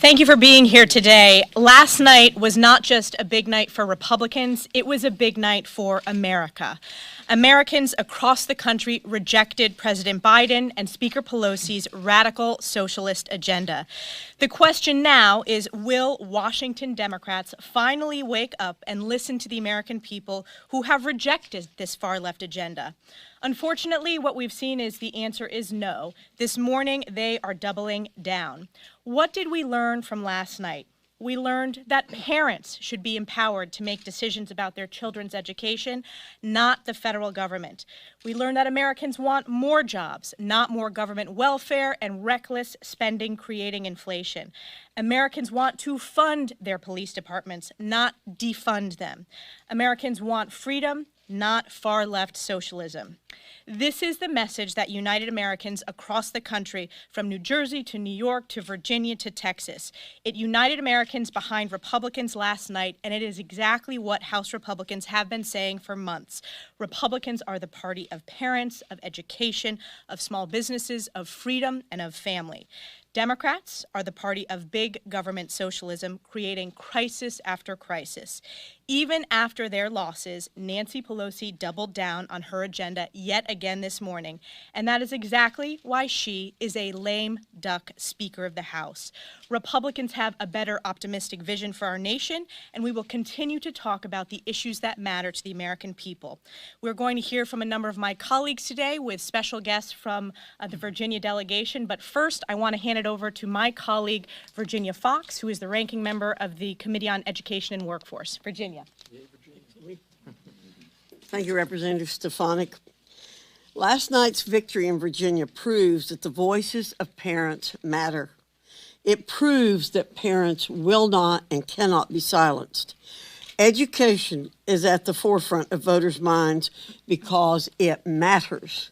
Thank you for being here today. Last night was not just a big night for Republicans, it was a big night for America. Americans across the country rejected President Biden and Speaker Pelosi's radical socialist agenda. The question now is, will Washington Democrats finally wake up and listen to the American people who have rejected this far-left agenda? Unfortunately, what we've seen is the answer is no. This morning, they are doubling down. What did we learn from last night? We learned that parents should be empowered to make decisions about their children's education, not the federal government. We learned that Americans want more jobs, not more government welfare and reckless spending creating inflation. Americans want to fund their police departments, not defund them. Americans want freedom, not far-left socialism. This is the message that united Americans across the country, from New Jersey to New York to Virginia to Texas. It united Americans behind Republicans last night, and it is exactly what House Republicans have been saying for months. Republicans are the party of parents, of education, of small businesses, of freedom, and of family. Democrats are the party of big government socialism, creating crisis after crisis. Even after their losses, Nancy Pelosi doubled down on her agenda yet again this morning, and that is exactly why she is a lame duck Speaker of the House. Republicans have a better optimistic vision for our nation, and we will continue to talk about the issues that matter to the American people. We're going to hear from a number of my colleagues today with special guests from the Virginia delegation, but first I want to hand it over to my colleague, Virginia Fox, who is the ranking member of the Committee on Education and Workforce. Virginia. Thank you, Representative Stefanik. Last night's victory in Virginia proves that the voices of parents matter. It proves that parents will not and cannot be silenced. Education is at the forefront of voters' minds because it matters.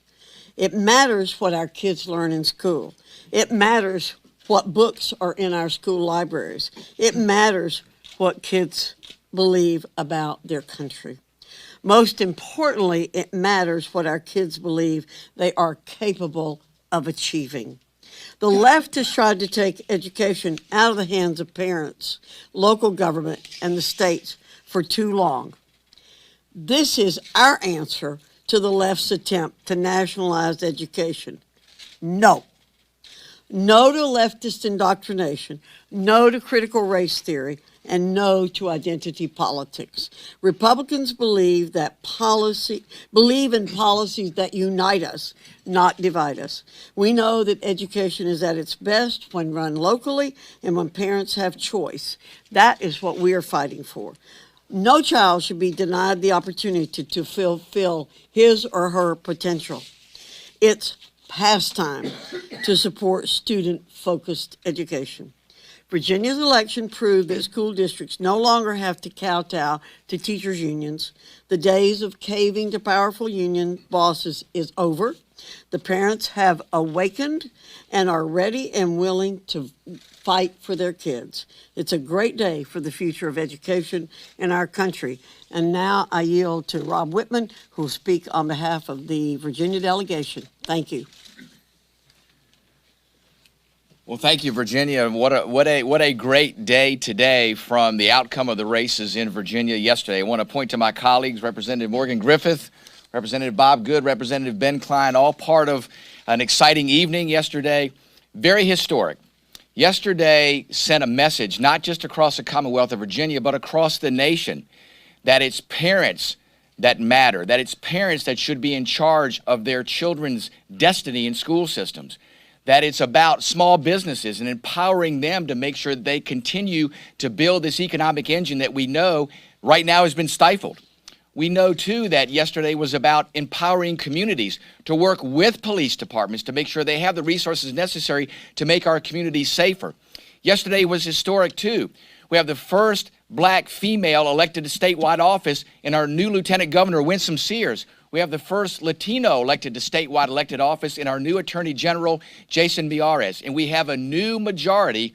It matters what our kids learn in school. It matters what books are in our school libraries. It matters what kids believe about their country. Most importantly, it matters what our kids believe they are capable of achieving. The left has tried to take education out of the hands of parents, local government, and the states for too long. This is our answer to the left's attempt to nationalize education. No. No to leftist indoctrination, no to critical race theory, and no to identity politics. Republicans believe in policies that unite us, not divide us. We know that education is at its best when run locally and when parents have choice. That is what we are fighting for. No child should be denied the opportunity to fulfill his or her potential. It's past time to support student-focused education. Virginia's election proved that school districts no longer have to kowtow to teachers' unions. The days of caving to powerful union bosses is over. The parents have awakened and are ready and willing to fight for their kids. It's a great day for the future of education in our country. And now I yield to Rob Whitman, who will speak on behalf of the Virginia delegation. Thank you. Well, thank you, Virginia. What a great day today from the outcome of the races in Virginia yesterday. I want to point to my colleagues, Representative Morgan Griffith, Representative Bob Good, Representative Ben Klein, all part of an exciting evening yesterday. Very historic. Yesterday sent a message, not just across the Commonwealth of Virginia, but across the nation, that it's parents that matter, that it's parents that should be in charge of their children's destiny in school systems, that it's about small businesses and empowering them to make sure that they continue to build this economic engine that we know right now has been stifled. We know, too, that yesterday was about empowering communities to work with police departments to make sure they have the resources necessary to make our communities safer. Yesterday was historic, too. We have the first black female elected to statewide office in our new Lieutenant Governor, Winsome Sears. We have the first Latino elected to statewide elected office in our new Attorney General, Jason Miyares. And we have a new majority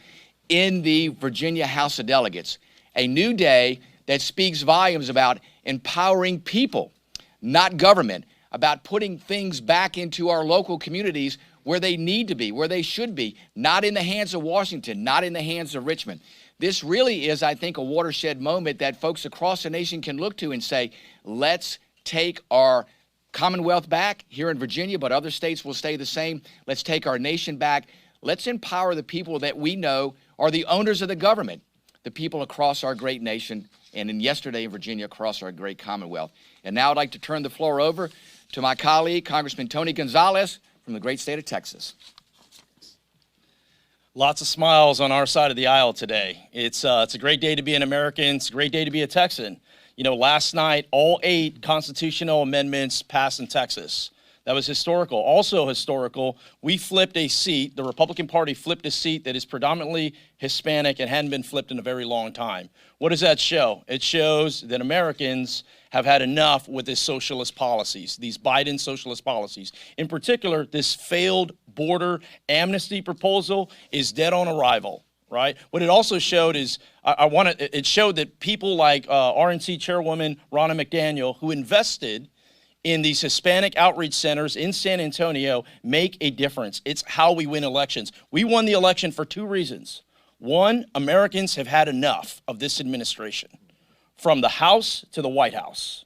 in the Virginia House of Delegates. A new day that speaks volumes about empowering people, not government, about putting things back into our local communities where they need to be, where they should be, not in the hands of Washington, not in the hands of Richmond. This really is, I think, a watershed moment that folks across the nation can look to and say, let's take our Commonwealth back here in Virginia, but other states will stay the same. Let's take our nation back. Let's empower the people that we know are the owners of the government, the people across our great nation, and in yesterday in Virginia, across our great Commonwealth. And now I'd like to turn the floor over to my colleague, Congressman Tony Gonzalez from the great state of Texas. Lots of smiles on our side of the aisle today. It's a great day to be an American. It's a great day to be a Texan. You know, last night, all 8 constitutional amendments passed in Texas. That was historical. Also historical, we flipped a seat, the Republican Party flipped a seat that is predominantly Hispanic and hadn't been flipped in a very long time. What does that show? It shows that Americans have had enough with these socialist policies, these Biden socialist policies. In particular, this failed border amnesty proposal is dead on arrival, right? What it also showed is, it showed that people like RNC Chairwoman Ronna McDaniel, who invested in these Hispanic outreach centers in San Antonio, make a difference. It's how we win elections. We won the election for 2 reasons. One, Americans have had enough of this administration, from the House to the White House.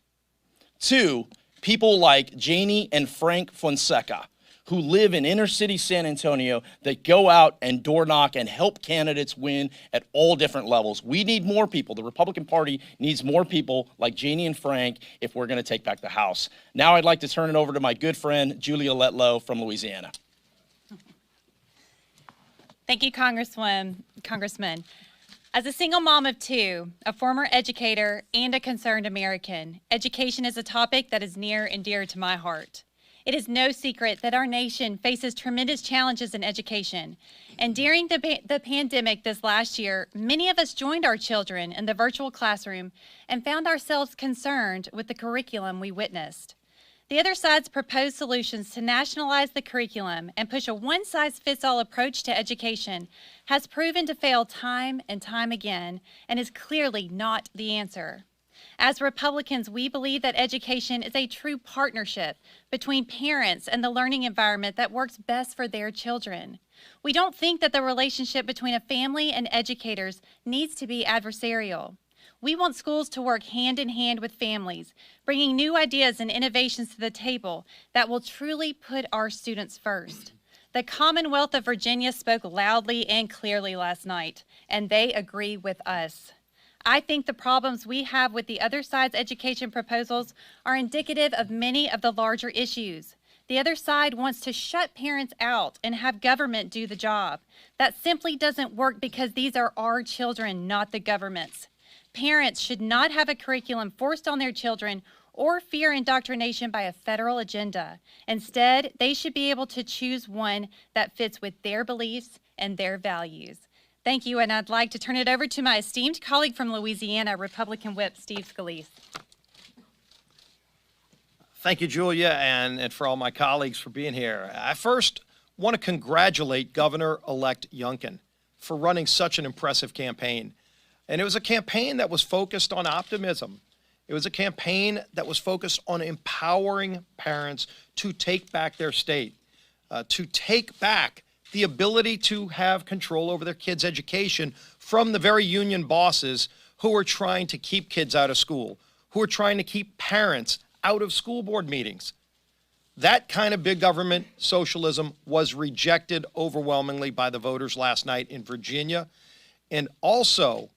2, people like Janie and Frank Fonseca, who live in inner city San Antonio, that go out and door knock and help candidates win at all different levels. We need more people. The Republican Party needs more people like Janie and Frank if we're going to take back the House. Now I'd like to turn it over to my good friend, Julia Letlow from Louisiana. Thank you, Congressman. As a single mom of 2, a former educator, and a concerned American, education is a topic that is near and dear to my heart. It is no secret that our nation faces tremendous challenges in education. And during the pandemic this last year, many of us joined our children in the virtual classroom and found ourselves concerned with the curriculum we witnessed. The other side's proposed solutions to nationalize the curriculum and push a one-size-fits-all approach to education has proven to fail time and time again and is clearly not the answer. As Republicans, we believe that education is a true partnership between parents and the learning environment that works best for their children. We don't think that the relationship between a family and educators needs to be adversarial. We want schools to work hand in hand with families, bringing new ideas and innovations to the table that will truly put our students first. The Commonwealth of Virginia spoke loudly and clearly last night, and they agree with us. I think the problems we have with the other side's education proposals are indicative of many of the larger issues. The other side wants to shut parents out and have government do the job. That simply doesn't work because these are our children, not the government's. Parents should not have a curriculum forced on their children or fear indoctrination by a federal agenda. Instead, they should be able to choose one that fits with their beliefs and their values. Thank you, and I'd like to turn it over to my esteemed colleague from Louisiana, Republican Whip Steve Scalise. Thank you, Julia, and for all my colleagues for being here. I first want to congratulate Governor-elect Youngkin for running such an impressive campaign. And it was a campaign that was focused on optimism. It was a campaign that was focused on empowering parents to take back their state, to take back the ability to have control over their kids' education from the very union bosses who are trying to keep kids out of school, who are trying to keep parents out of school board meetings. That kind of big government socialism was rejected overwhelmingly by the voters last night in Virginia. And also,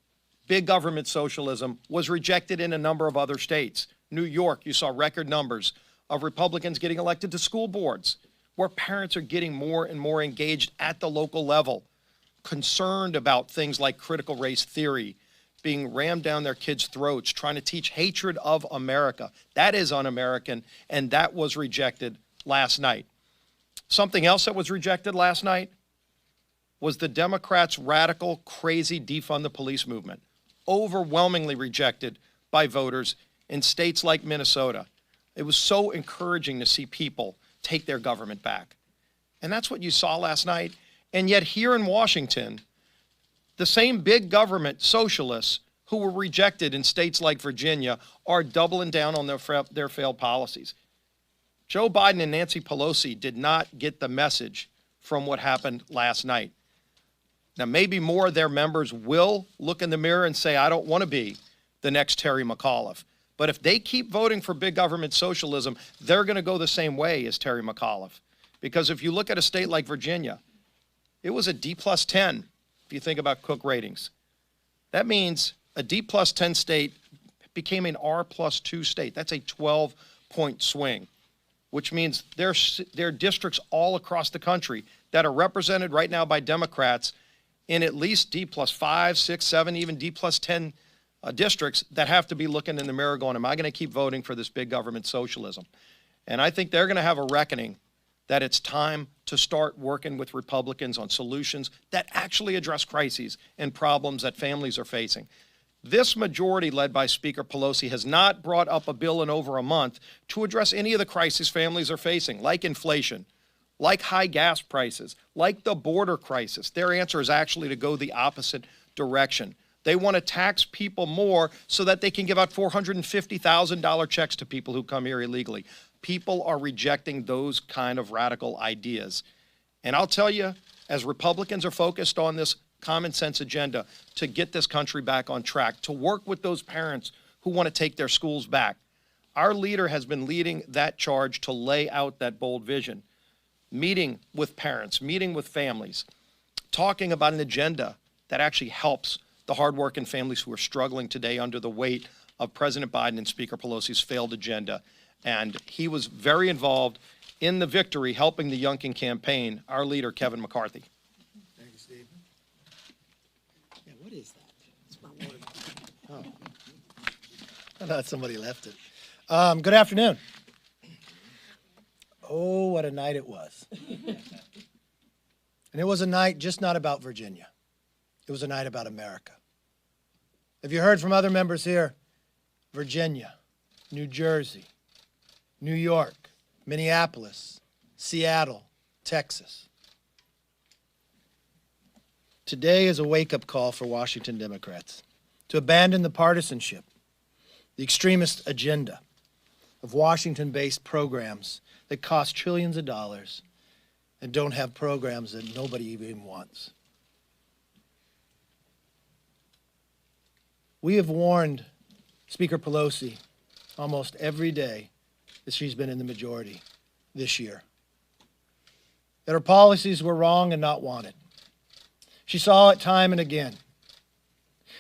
big government socialism was rejected in a number of other states. New York, you saw record numbers of Republicans getting elected to school boards, where parents are getting more and more engaged at the local level, concerned about things like critical race theory being rammed down their kids' throats, trying to teach hatred of America. That is un-American, and that was rejected last night. Something else that was rejected last night was the Democrats' radical, crazy defund the police movement, overwhelmingly rejected by voters in states like Minnesota. It was so encouraging to see people take their government back. And that's what you saw last night. And yet here in Washington, the same big government socialists who were rejected in states like Virginia are doubling down on their failed policies. Joe Biden and Nancy Pelosi did not get the message from what happened last night. Now, maybe more of their members will look in the mirror and say, I don't want to be the next Terry McAuliffe. But if they keep voting for big government socialism, they're going to go the same way as Terry McAuliffe. Because if you look at a state like Virginia, it was a D+10 if you think about Cook ratings. That means a D+10 state became an R+2 state. That's a 12-point swing, which means there are districts all across the country that are represented right now by Democrats in at least D+5, 6, 7, even D+10 districts that have to be looking in the mirror going, am I going to keep voting for this big government socialism? And I think they're going to have a reckoning that it's time to start working with Republicans on solutions that actually address crises and problems that families are facing. This majority, led by Speaker Pelosi, has not brought up a bill in over a month to address any of the crises families are facing, like inflation, like high gas prices, like the border crisis. Their answer is actually to go the opposite direction. They want to tax people more so that they can give out $450,000 checks to people who come here illegally. People are rejecting those kind of radical ideas. And I'll tell you, as Republicans are focused on this common sense agenda to get this country back on track, to work with those parents who want to take their schools back, our leader has been leading that charge to lay out that bold vision, meeting with parents, meeting with families, talking about an agenda that actually helps the hardworking families who are struggling today under the weight of President Biden and Speaker Pelosi's failed agenda. And he was very involved in the victory, helping the Youngkin campaign, our leader, Kevin McCarthy. Thank you, Steve. Yeah, what is that? It's my water. Oh. I thought somebody left it. Good afternoon. Oh, what a night it was. And it was a night just not about Virginia. It was a night about America. Have you heard from other members here? Virginia, New Jersey, New York, Minneapolis, Seattle, Texas. Today is a wake-up call for Washington Democrats to abandon the partisanship, the extremist agenda of Washington-based programs that cost trillions of dollars and don't have programs that nobody even wants. We have warned Speaker Pelosi almost every day that she's been in the majority this year, that her policies were wrong and not wanted. She saw it time and again.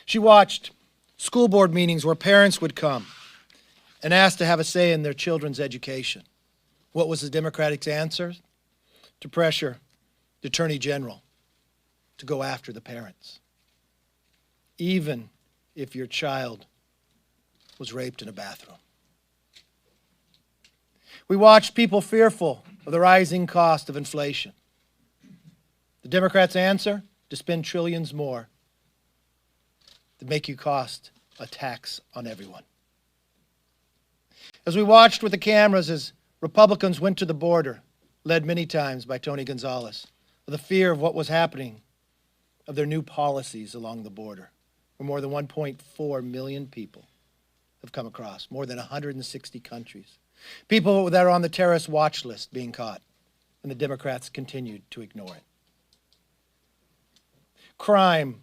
She watched school board meetings where parents would come and ask to have a say in their children's education. What was the Democratic answer? To pressure the Attorney General to go after the parents, even if your child was raped in a bathroom. We watched people fearful of the rising cost of inflation. The Democrats' answer? To spend trillions more to make you cost a tax on everyone. As we watched with the cameras as Republicans went to the border, led many times by Tony Gonzalez, with the fear of what was happening, of their new policies along the border, where more than 1.4 million people have come across, more than 160 countries. People that are on the terrorist watch list being caught, and the Democrats continued to ignore it. Crime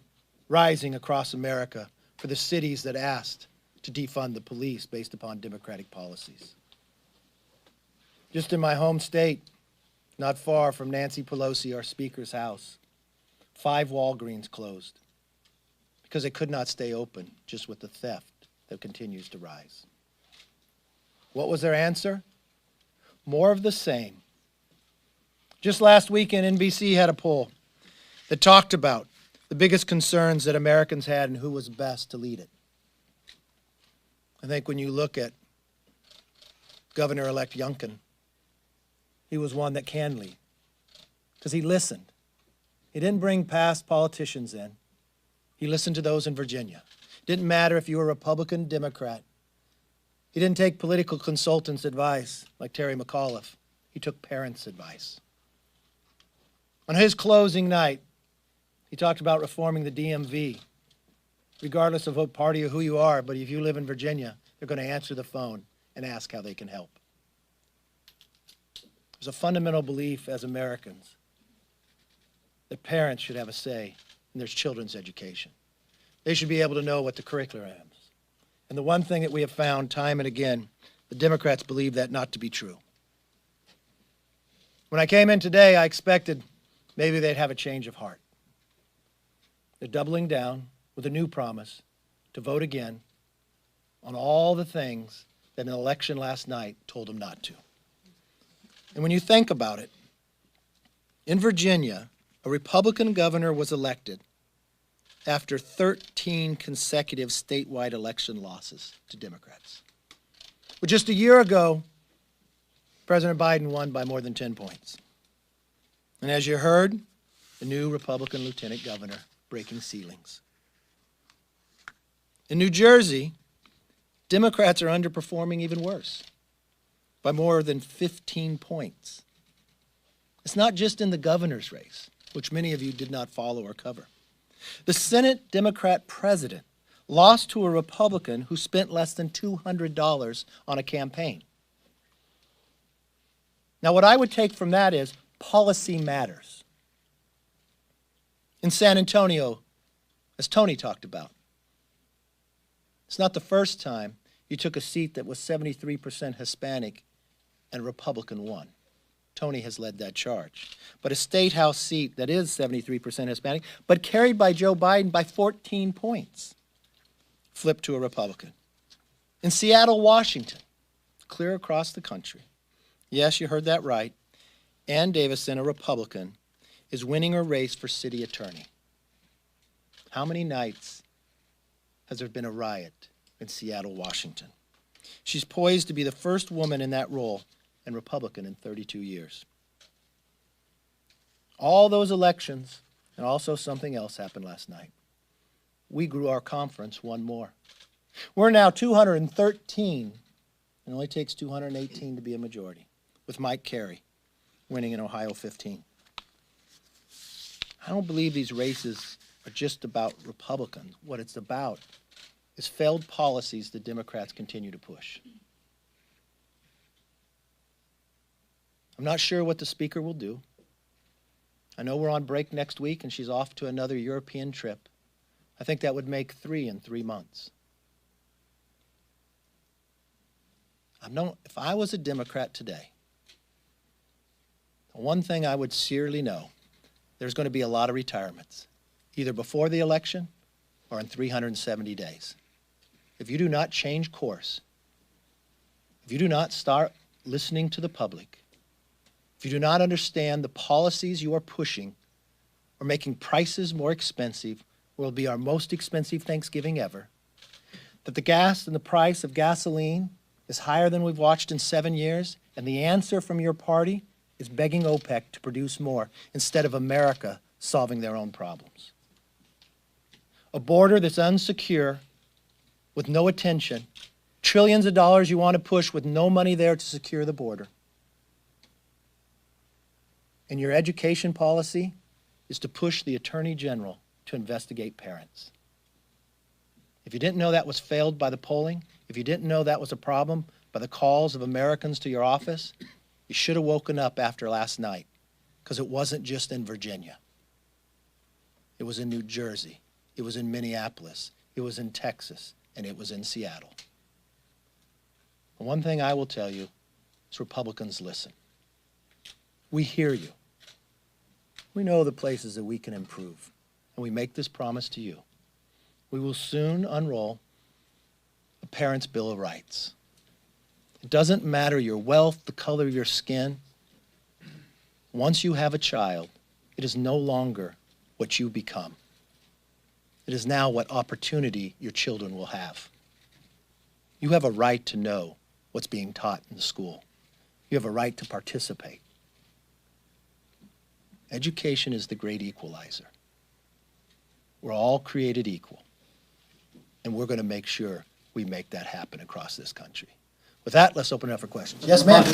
rising across America for the cities that asked to defund the police based upon Democratic policies. Just in my home state, not far from Nancy Pelosi, our Speaker's house, 5 Walgreens closed because they could not stay open just with the theft that continues to rise. What was their answer? More of the same. Just last weekend, NBC had a poll that talked about the biggest concerns that Americans had and who was best to lead it. I think when you look at Governor-elect Youngkin, he was one that can lead because he listened. He didn't bring past politicians in. He listened to those in Virginia. It didn't matter if you were Republican, Democrat. He didn't take political consultants' advice like Terry McAuliffe. He took parents' advice. On his closing night, he talked about reforming the DMV, regardless of what party or who you are, but if you live in Virginia, they're going to answer the phone and ask how they can help. There's a fundamental belief as Americans that parents should have a say in their children's education. They should be able to know what the curriculum is. And the one thing that we have found time and again, the Democrats believe that not to be true. When I came in today, I expected maybe they'd have a change of heart. They're doubling down with a new promise to vote again on all the things that an election last night told them not to. And when you think about it, in Virginia, a Republican governor was elected after 13 consecutive statewide election losses to Democrats. But just a year ago, President Biden won by more than 10 points. And as you heard, the new Republican lieutenant governor breaking ceilings. In New Jersey, Democrats are underperforming even worse, by more than 15 points. It's not just in the governor's race, which many of you did not follow or cover. The Senate Democrat president lost to a Republican who spent less than $200 on a campaign. Now, what I would take from that is policy matters. In San Antonio, as Tony talked about, it's not the first time you took a seat that was 73% Hispanic and a Republican won. Tony has led that charge. But a state house seat that is 73% Hispanic, but carried by Joe Biden by 14 points, flipped to a Republican. In Seattle, Washington, clear across the country, yes, you heard that right, Ann Davison, a Republican, is winning a race for city attorney. How many nights has there been a riot in Seattle, Washington? She's poised to be the first woman in that role and Republican in 32 years. All those elections, and also something else happened last night. We grew our conference one more. We're now 213. It only takes 218 to be a majority, with Mike Carey winning in Ohio 15. I don't believe these races are just about Republicans. What it's about is failed policies the Democrats continue to push. I'm not sure what the speaker will do. I know we're on break next week and she's off to another European trip. I think that would make 3 in 3 months. If I was a Democrat today, the one thing I would sincerely know, there's going to be a lot of retirements, either before the election or in 370 days. If you do not change course, if you do not start listening to the public, if you do not understand the policies you are pushing or making prices more expensive, will be our most expensive Thanksgiving ever, that the gas and the price of gasoline is higher than we've watched in 7 years, and the answer from your party is begging OPEC to produce more instead of America solving their own problems. A border that's unsecure, with no attention, trillions of dollars you want to push with no money there to secure the border. And your education policy is to push the Attorney General to investigate parents. If you didn't know that was failed by the polling, if you didn't know that was a problem by the calls of Americans to your office, you should have woken up after last night, because it wasn't just in Virginia. It was in New Jersey, it was in Minneapolis, it was in Texas, and it was in Seattle. And one thing I will tell you is Republicans listen. We hear you. We know the places that we can improve, and we make this promise to you. We will soon unroll a Parents' Bill of Rights. It doesn't matter your wealth, the color of your skin. Once you have a child, it is no longer what you become. It is now what opportunity your children will have. You have a right to know what's being taught in the school. You have a right to participate. Education is the great equalizer. We're all created equal, and we're going to make sure we make that happen across this country. With that, let's open it up for questions. Yes, ma'am.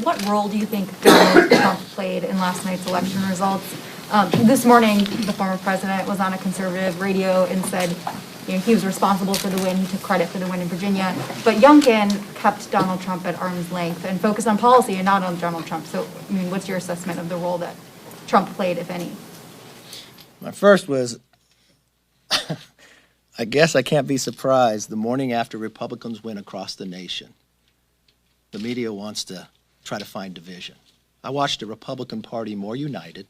What role do you think Donald Trump played in last night's election results? This morning, the former president was on a conservative radio and said, he was responsible for the win. He took credit for the win in Virginia. But Youngkin kept Donald Trump at arm's length and focused on policy and not on Donald Trump. So, what's your assessment of the role that Trump played, if any? My first was, I guess I can't be surprised the morning after Republicans win across the nation, the media wants to try to find division. I watched a Republican Party more united,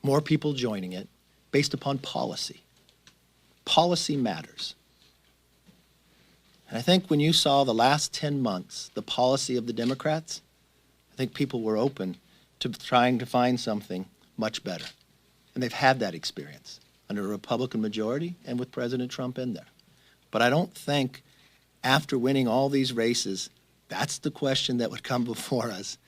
more people joining it, based upon policy. Policy matters. And I think when you saw the last 10 months, the policy of the Democrats, I think people were open to trying to find something much better. And they've had that experience under a Republican majority and with President Trump in there. But I don't think after winning all these races, that's the question that would come before us.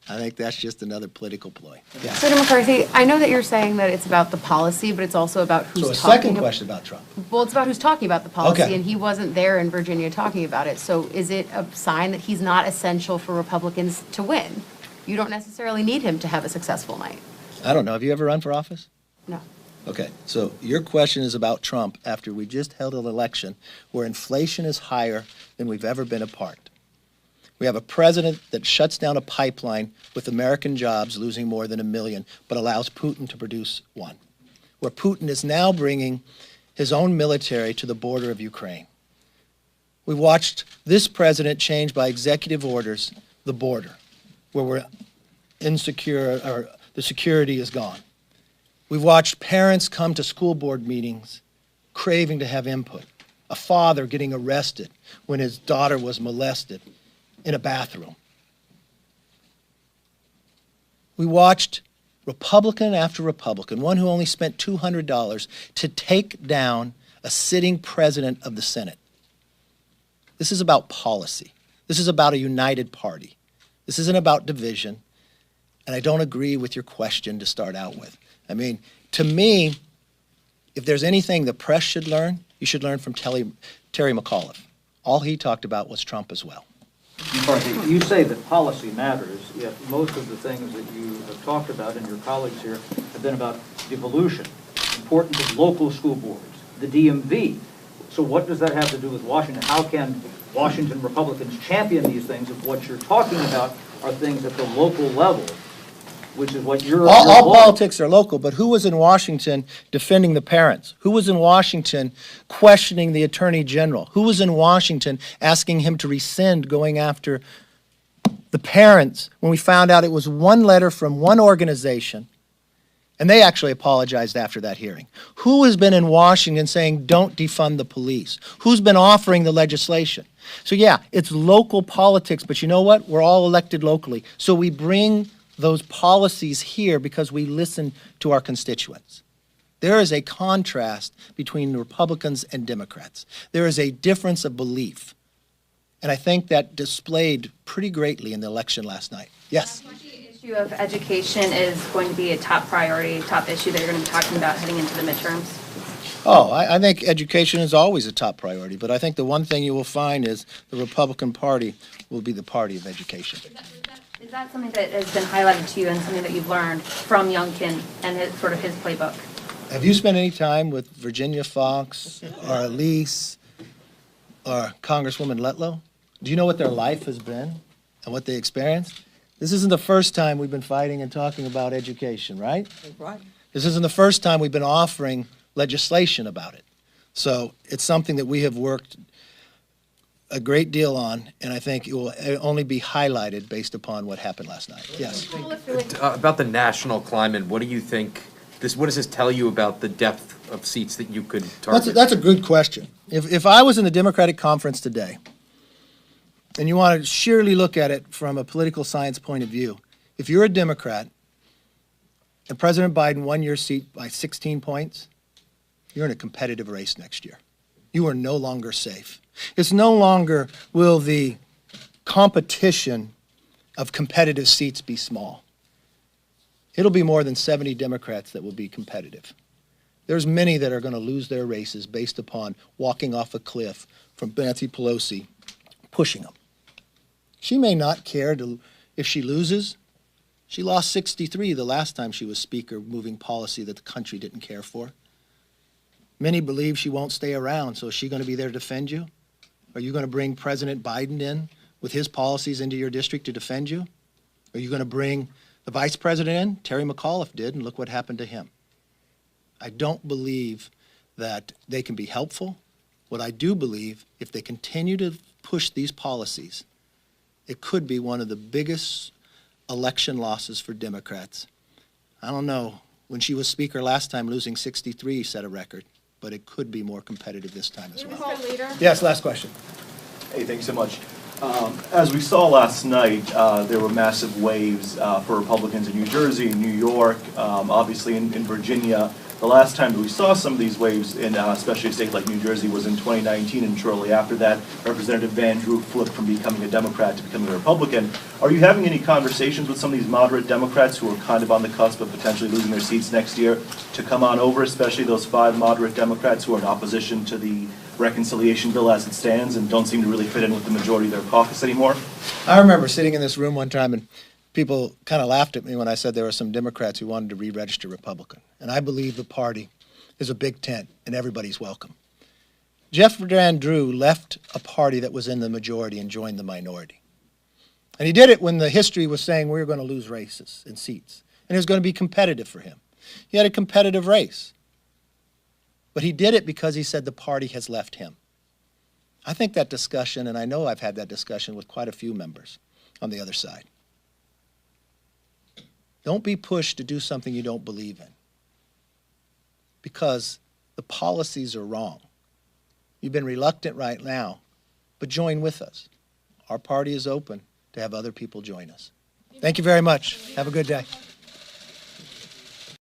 I think that's just another political ploy. Yeah. Senator McCarthy, I know that you're saying that it's about the policy, but it's also about who's So a talking. second question about Trump. Well, it's about who's talking about the policy, Okay. and he wasn't there in Virginia talking about it. So is it a sign that he's not essential for Republicans to win? You don't necessarily need him to have a successful night. I don't know. Have you ever run for office? No. Okay, so your question is about Trump after we just held an election where inflation is higher than we've ever been apart. We have a president that shuts down a pipeline with American jobs losing more than 1 million, but allows Putin to produce 1. Where Putin is now bringing his own military to the border of Ukraine. We watched this president change by executive orders the border, where we're insecure, or the security is gone. We've watched parents come to school board meetings craving to have input. A father getting arrested when his daughter was molested in a bathroom. We watched Republican after Republican, one who only spent $200 to take down a sitting president of the Senate. This is about policy. This is about a united party. This isn't about division. And I don't agree with your question to start out with. I mean, to me, if there's anything the press should learn, you should learn from Terry McAuliffe. All he talked about was Trump as well. McCarthy, you say that policy matters, yet most of the things that you have talked about and your colleagues here have been about devolution, importance of local school boards, the DMV. So what does that have to do with Washington? How can Washington Republicans champion these things if what you're talking about are things at the local level, which is what you're... All politics are local, but who was in Washington defending the parents? Who was in Washington questioning the Attorney General? Who was in Washington asking him to rescind going after the parents when we found out it was one letter from one organization, and they actually apologized after that hearing? Who has been in Washington saying don't defund the police? Who's been offering the legislation? So yeah, it's local politics, but you know what? We're all elected locally. So we bring those policies here because we listen to our constituents. There is a contrast between Republicans and Democrats. There is a difference of belief. And I think that displayed pretty greatly in the election last night. Yes? The issue of education is going to be a top priority, top issue that you're going to be talking about heading into the midterms? Oh, I think education is always a top priority, but I think the one thing you will find is the Republican Party will be the party of education. Is that something that has been highlighted to you and something that you've learned from Youngkin and sort of his playbook? Have you spent any time with Virginia Fox or Elise or Congresswoman Letlow? Do you know what their life has been and what they experienced? This isn't the first time we've been fighting and talking about education, right? Right. This isn't the first time we've been offering legislation about it. So it's something that we have worked a great deal on, and I think it will only be highlighted based upon what happened last night. Yes. About the national climate, what do you think, what does this tell you about the depth of seats that you could target? That's a good question. If I was in the Democratic conference today, and you want to sheerly look at it from a political science point of view, if you're a Democrat and President Biden won your seat by 16 points, you're in a competitive race next year. You are no longer safe. It's no longer will the competition of competitive seats be small. It'll be more than 70 Democrats that will be competitive. There's many that are going to lose their races based upon walking off a cliff from Nancy Pelosi pushing them. She may not care if she loses. She lost 63 the last time she was Speaker, moving policy that the country didn't care for. Many believe she won't stay around, so is she going to be there to defend you? Are you going to bring President Biden in with his policies into your district to defend you? Are you going to bring the vice president in? Terry McAuliffe did, and look what happened to him. I don't believe that they can be helpful. What I do believe, if they continue to push these policies, it could be one of the biggest election losses for Democrats. I don't know. When she was Speaker last time, losing 63 set a record, but it could be more competitive this time as well. Mr. Leader? Yes, last question. Hey, thanks so much. As we saw last night, there were massive waves for Republicans in New Jersey, in New York, obviously in Virginia. The last time that we saw some of these waves, in especially a state like New Jersey, was in 2019, and shortly after that, Representative Van Drew flipped from becoming a Democrat to becoming a Republican. Are you having any conversations with some of these moderate Democrats who are kind of on the cusp of potentially losing their seats next year to come on over, especially those 5 moderate Democrats who are in opposition to the reconciliation bill as it stands and don't seem to really fit in with the majority of their caucus anymore? I remember sitting in this room one time and people kind of laughed at me when I said there were some Democrats who wanted to re-register Republican. And I believe the party is a big tent and everybody's welcome. Jeff Van Drew left a party that was in the majority and joined the minority. And he did it when the history was saying we were going to lose races and seats. And it was going to be competitive for him. He had a competitive race. But he did it because he said the party has left him. I think that discussion, and I know I've had that discussion with quite a few members on the other side. Don't be pushed to do something you don't believe in, because the policies are wrong. You've been reluctant right now, but join with us. Our party is open to have other people join us. Thank you very much. Have a good day.